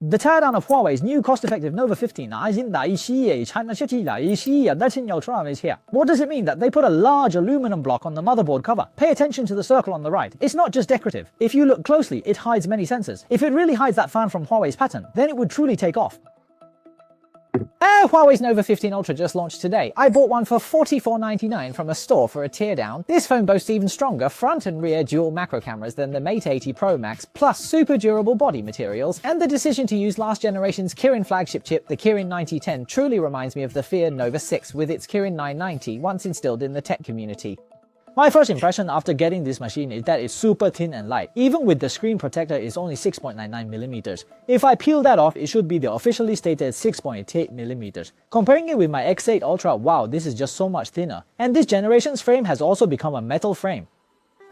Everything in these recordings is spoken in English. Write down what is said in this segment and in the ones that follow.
The teardown of Huawei's new cost-effective Nova 15 is in the China is here. What does it mean that they put a large aluminum block on the motherboard cover? Pay attention to the circle on the right. It's not just decorative. If you look closely, it hides many sensors. If it really hides that fan from Huawei's pattern, then it would truly take off. Huawei's Nova 15 Ultra just launched today. I bought one for $44.99 from a store for a teardown. This phone boasts even stronger front and rear dual macro cameras than the Mate 80 Pro Max, plus super durable body materials, and the decision to use last generation's Kirin flagship chip, the Kirin 9010, truly reminds me of the feared Nova 6 with its Kirin 990 once instilled in the tech community. My first impression after getting this machine is that it's super thin and light. Even with the screen protector, it's only 6.99mm. If I peel that off, it should be the officially stated 6.8mm. Comparing it with my X8 Ultra, wow, this is just so much thinner. And this generation's frame has also become a metal frame.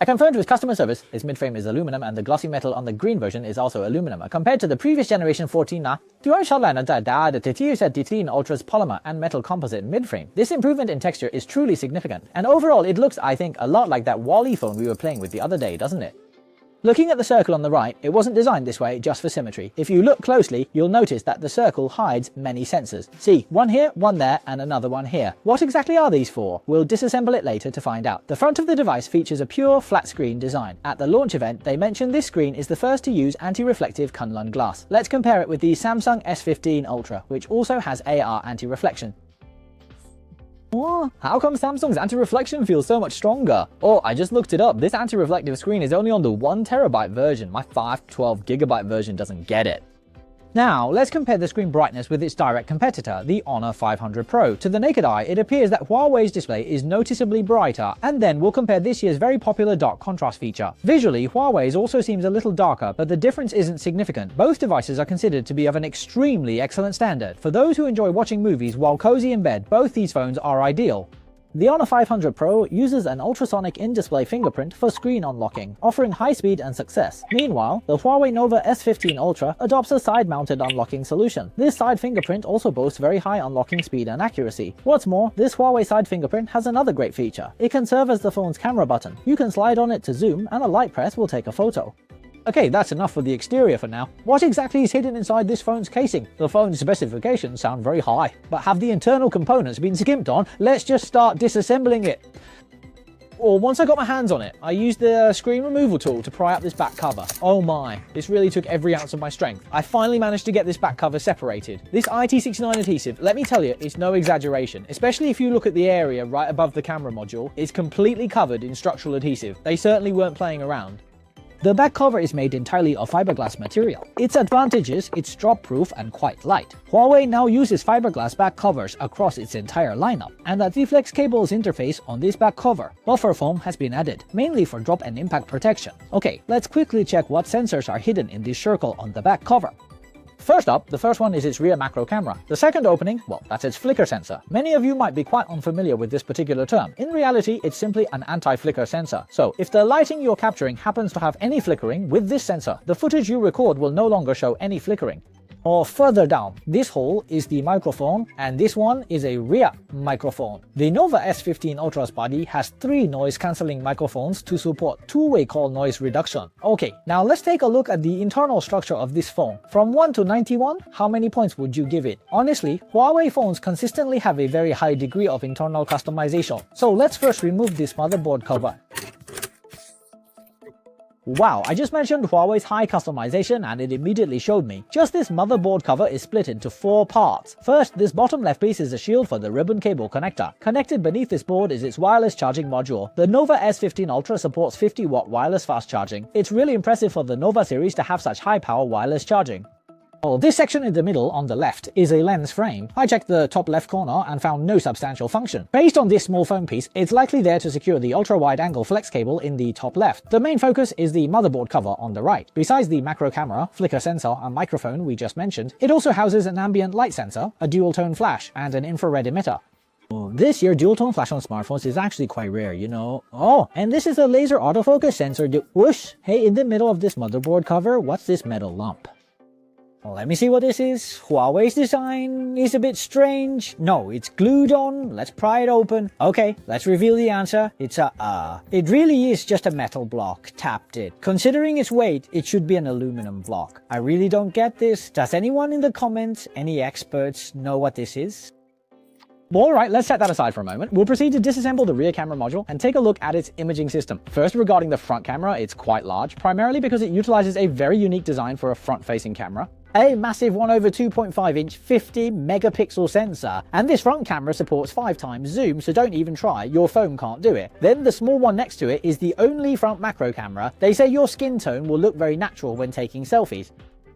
I confirmed with customer service, its midframe is aluminum and the glossy metal on the green version is also aluminum. Compared to the previous generation 14 Ultra's polymer and metal composite midframe. This improvement in texture is truly significant, and overall it looks, I think, a lot like that Wally phone we were playing with the other day, doesn't it? Looking at the circle on the right, it wasn't designed this way just for symmetry. If you look closely, you'll notice that the circle hides many sensors. See, one here, one there, and another one here. What exactly are these for? We'll disassemble it later to find out. The front of the device features a pure flat screen design. At the launch event, they mentioned this screen is the first to use anti-reflective Kunlun glass. Let's compare it with the Samsung S15 Ultra, which also has AR anti-reflection. How come Samsung's anti-reflection feels so much stronger? Oh, I just looked it up. This anti-reflective screen is only on the 1TB version. My 512GB version doesn't get it. Now, let's compare the screen brightness with its direct competitor, the Honor 500 Pro. To the naked eye, it appears that Huawei's display is noticeably brighter, and then we'll compare this year's very popular dark contrast feature. Visually, Huawei's also seems a little darker, but the difference isn't significant. Both devices are considered to be of an extremely excellent standard. For those who enjoy watching movies while cozy in bed, both these phones are ideal. The Honor 500 Pro uses an ultrasonic in-display fingerprint for screen unlocking, offering high speed and success. Meanwhile, the Huawei Nova S15 Ultra adopts a side-mounted unlocking solution. This side fingerprint also boasts very high unlocking speed and accuracy. What's more, this Huawei side fingerprint has another great feature. It can serve as the phone's camera button. You can slide on it to zoom, and a light press will take a photo. Okay, that's enough for the exterior for now. What exactly is hidden inside this phone's casing? The phone's specifications sound very high, but have the internal components been skimped on? Let's just start disassembling it. Or once I got my hands on it, I used the screen removal tool to pry up this back cover. Oh my, this really took every ounce of my strength. I finally managed to get this back cover separated. This IT69 adhesive, let me tell you, it's no exaggeration. Especially if you look at the area right above the camera module, it's completely covered in structural adhesive. They certainly weren't playing around. The back cover is made entirely of fiberglass material. Its advantages, it's drop-proof and quite light. Huawei now uses fiberglass back covers across its entire lineup, and the D-Flex cable's interface on this back cover. Buffer foam has been added, mainly for drop and impact protection. Okay, let's quickly check what sensors are hidden in this circle on the back cover. First up, the first one is its rear macro camera. The second opening, well, that's its flicker sensor. Many of you might be quite unfamiliar with this particular term. In reality, it's simply an anti-flicker sensor. So, if the lighting you're capturing happens to have any flickering with this sensor, the footage you record will no longer show any flickering. Or further down, this hole is the microphone, and this one is a rear microphone. The Nova S15 Ultra's body has 3 noise-cancelling microphones to support two-way call noise reduction. Okay, now let's take a look at the internal structure of this phone. From 1 to 91, how many points would you give it? Honestly, Huawei phones consistently have a very high degree of internal customization. So let's first remove this motherboard cover. Wow, I just mentioned Huawei's high customization and it immediately showed me. Just this motherboard cover is split into 4 parts. First, this bottom left piece is a shield for the ribbon cable connector. Connected beneath this board is its wireless charging module. The Nova S15 Ultra supports 50-watt wireless fast charging. It's really impressive for the Nova series to have such high-power wireless charging. Oh, this section in the middle on the left is a lens frame. I checked the top left corner and found no substantial function. Based on this small foam piece, it's likely there to secure the ultra-wide angle flex cable in the top left. The main focus is the motherboard cover on the right. Besides the macro camera, flicker sensor, and microphone we just mentioned, it also houses an ambient light sensor, a dual-tone flash, and an infrared emitter. This year, dual-tone flash on smartphones is actually quite rare, you know. Oh, and this is a laser autofocus sensor. Whoosh! Hey, in the middle of this motherboard cover, what's this metal lump? Let me see what this is. Huawei's design is a bit strange. No, it's glued on. Let's pry it open. Okay, let's reveal the answer. It's it really is just a metal block. Tapped it. Considering its weight, it should be an aluminum block. I really don't get this. Does anyone in the comments, any experts, know what this is? Alright, let's set that aside for a moment. We'll proceed to disassemble the rear camera module and take a look at its imaging system. First, regarding the front camera, it's quite large, primarily because it utilizes a very unique design for a front-facing camera. A massive 1/2.5 inch 50 megapixel sensor, and this front camera supports 5 times zoom, so don't even try, your phone can't do it. Then the small one next to it is the only front macro camera. They say your skin tone will look very natural when taking selfies.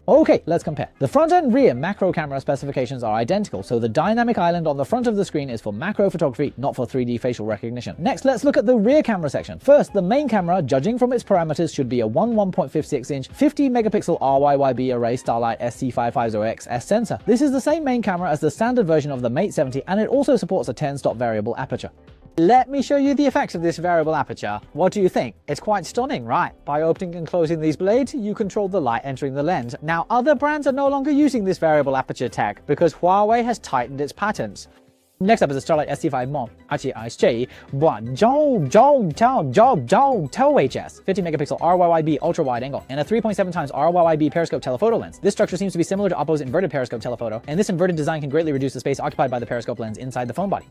Okay, let's compare. The front and rear macro camera specifications are identical, so the dynamic island on the front of the screen is for macro photography, not for 3D facial recognition. Next, let's look at the rear camera section. First, the main camera, judging from its parameters, should be a 1.56 inch 50 megapixel RYYB array Starlight SC550XS sensor. This is the same main camera as the standard version of the Mate 70, and it also supports a 10-stop variable aperture. Let me show you the effects of this variable aperture. What do you think? It's quite stunning, right? By opening and closing these blades, you control the light entering the lens. Now, other brands are no longer using this variable aperture tech because Huawei has tightened its patents. Next up is the Starlight SC5 Mon, HC 50 megapixel RYYB ultra wide angle, and a 3.7 times RYYB periscope telephoto lens. This structure seems to be similar to Oppo's inverted periscope telephoto, and this inverted design can greatly reduce the space occupied by the periscope lens inside the phone body.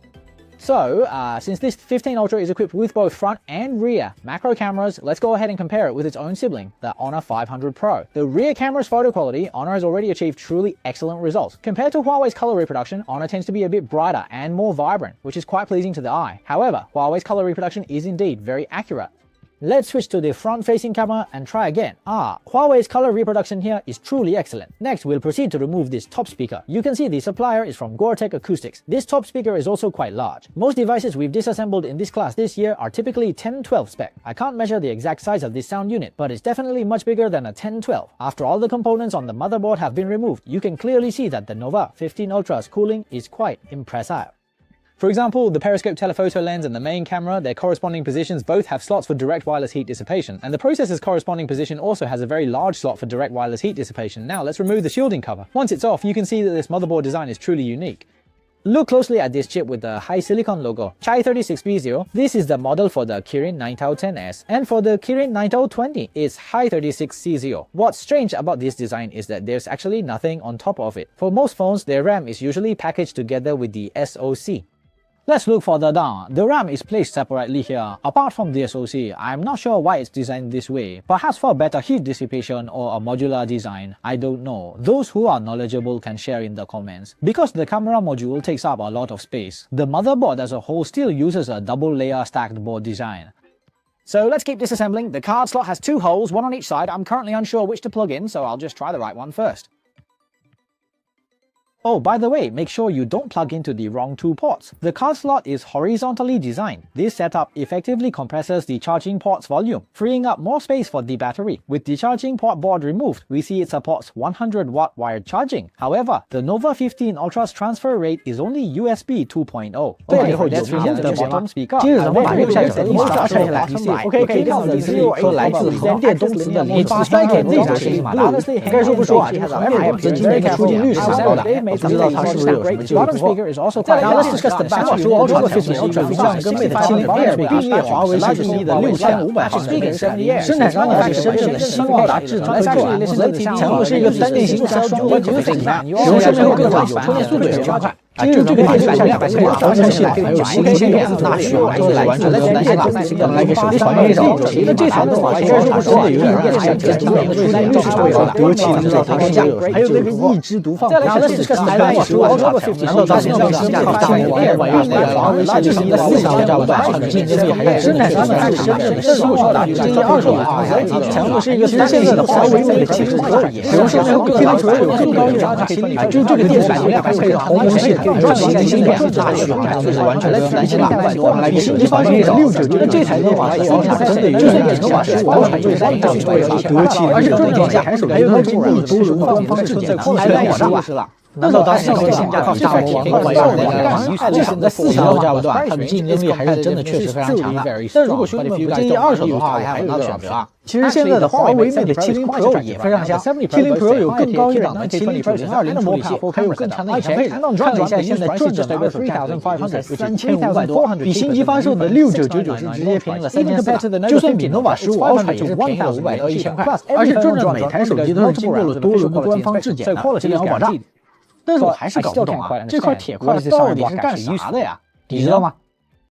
So, since this 15 Ultra is equipped with both front and rear macro cameras, let's go ahead and compare it with its own sibling, the Honor 500 Pro. The rear camera's photo quality, Honor has already achieved truly excellent results. Compared to Huawei's color reproduction, Honor tends to be a bit brighter and more vibrant, which is quite pleasing to the eye. However, Huawei's color reproduction is indeed very accurate. Let's switch to the front-facing camera and try again. Huawei's color reproduction here is truly excellent. Next, we'll proceed to remove this top speaker. You can see the supplier is from Gore-Tex Acoustics. This top speaker is also quite large. Most devices we've disassembled in this class this year are typically 1012 spec. I can't measure the exact size of this sound unit, but it's definitely much bigger than a 1012. After all the components on the motherboard have been removed, you can clearly see that the Nova 15 Ultra's cooling is quite impressive. For example, the periscope telephoto lens and the main camera, their corresponding positions both have slots for direct wireless heat dissipation, and the processor's corresponding position also has a very large slot for direct wireless heat dissipation. Now let's remove the shielding cover. Once it's off, you can see that this motherboard design is truly unique. Look closely at this chip with the HiSilicon logo, Chi36B0. This is the model for the Kirin 9010S, and for the Kirin 9020, it's Hi36C0. What's strange about this design is that there's actually nothing on top of it. For most phones, their RAM is usually packaged together with the SoC. Let's look further down. The RAM is placed separately here. Apart from the SoC, I'm not sure why it's designed this way. Perhaps for better heat dissipation or a modular design, I don't know. Those who are knowledgeable can share in the comments. Because the camera module takes up a lot of space, the motherboard as a whole still uses a double layer stacked board design. So let's keep disassembling. The card slot has 2 holes, one on each side. I'm currently unsure which to plug in, so I'll just try the right one first. Oh, by the way, make sure you don't plug into the wrong 2 ports. The card slot is horizontally designed. This setup effectively compresses the charging port's volume, freeing up more space for the battery. With the charging port board removed, we see it supports 100-watt wired charging. However, the Nova 15 Ultra's transfer rate is only USB 2.0. Okay, let's remove the bottom speaker. 接着我们把右下角的音刷拆下来 ，OK， 可以看到的是一颗来自横电东磁的离子塞给内闸声音马达。该说不说啊，这台的 MI 直径内的出镜率是怎么样的？不知道它是不是有什么技术突破。Now let's discuss the battery. Nova 15 Ultra 不像跟 Mate 70 Air 并列华为7的6500毫安，生产商呢是深圳的新奥达智能科技，采用的是一个单电型加双关节的品牌，使用寿命更长，充电速度也较快。这个配置下来，达成系还有芯片，那需要来自来自南京的来个手机传媒上，那这台的话，应该说真的有点让人觉得独有的出来，就是为了得其知道它是有还有那个一枝独放。那这个台湾15万卡，难道它现在性价比大于华为设计的4价版本竞争力还有生产商呢是深圳的新奥达智能科技，采用的是一个3线的华为Mate 70，使用寿命更长，有更高的卡芯，就这个电池容量配上红红系统。还有芯片，它需要就是完全跟南京大我们来比，一方面699，那这台的话，它真的就算整个把15万就在得气，而且重点还有那个都如官方质检，还来10万。但是当时这个性价比大魔王效果最少在40刀价位段，它的竞争力还是真的确实非常强的。但如果兄弟们不介意二手的话，我还有一个选择啊。其实现在的华为 Mate 70 Pro 也非常香，70 Pro 有更高一档的麒麟902处理器，还有更强的前配置。看了一下现在正整的二手价格，3500多，比新机发售的6999是直接便宜了3400，就算比 Nova 15 Ultra 也是便宜了500到1000块。而且正整每台手机都是经过了多轮的官方质检的，质量保障。但是我还是搞不懂啊，这块铁块到底是干啥的呀？你知道吗？